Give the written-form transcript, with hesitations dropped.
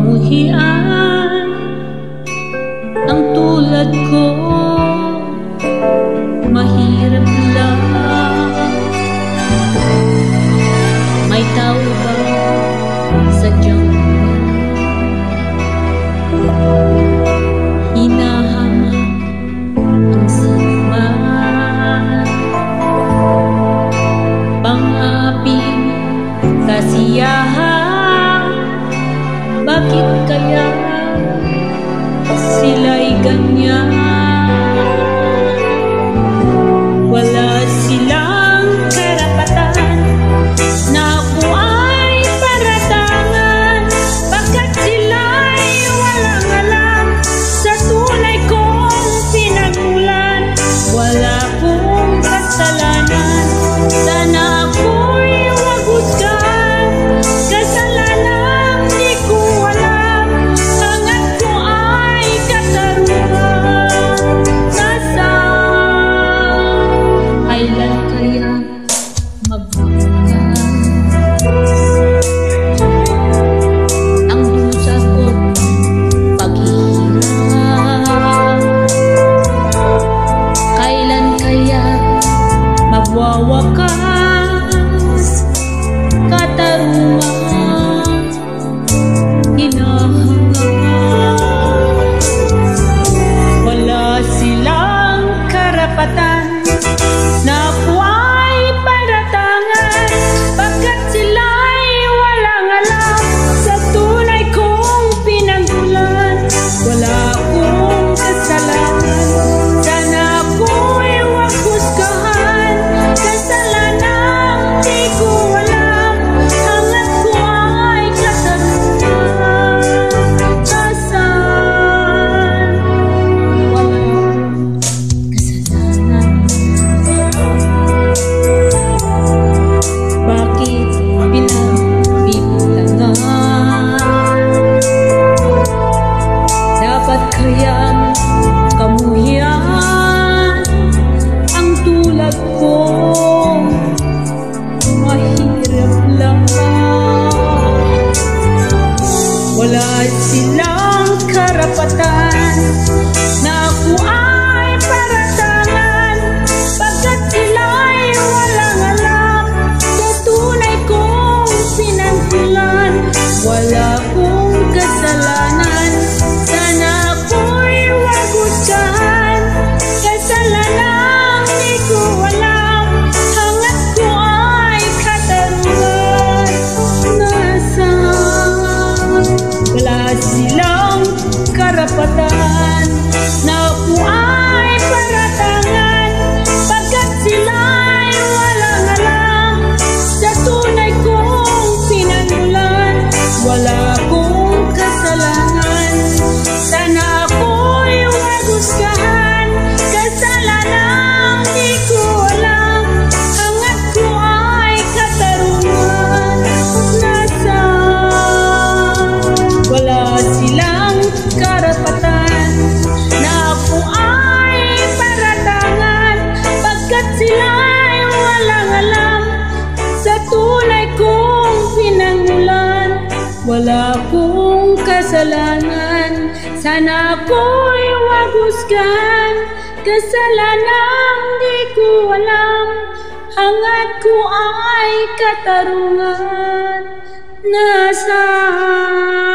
kamuhian. Ang tulad ko, mahirap lang. May tao ba sadyang hinahanga ang sigma? Pang-aping kasiyahan, bakit kaya sila'y ganyan? Wala silang karapatan na ako ay paratangan, pagkat sila'y walang alam sa tunay kong pinagmulan. Wala akong kasalanan, sana ako'y huwag husgahan. Kasalanan di ko alam, hangat ko ay katarungan. Nasaan, kailan kaya magbabago ang dusa ko paghihirap? Kailan kaya magwawakas katarungan? Hinahanga, wala silang karapatan na ako ay paratangan, pagkat sila'y walang alam sa tunay kong pinagmulan. Wala akong kasalanan, sana ako'y huwag husgahan. Kasalanan di ko alam, hangat ko ay katarungan. Nasaan, walang kasalanan, bakit pinagbibintangan? Dapat kayang kamuhian ang tulad ko, mahirap lang. Wala silang karapatan na ako ay paratangan, pagkat sila'y walang alam sa tunay kong pinagmulan. Wala akong kasalanan, sana ako'y huwag husgahan. Kasalanan di ko alam, hangat ko ay katarungan. Nasaan, wala silang karapatan na ako ay paratangan, pagkat sila'y walang alam sa tunay kong pinagmulan. Wala akong kasalanan, sana ako'y huwag husgahan. Kasalanan di ko alam, hangat ko ay katarungan. Nasaan, wala silang karapatan na ako ay paratangan, pagkat sila'y walang alam sa tunay kong pinagmulan. Wala akong kasalanan, sana ako'y huwag husgahan. Kasalanan di ko alam, hangat ko ay katarungan. Nasaan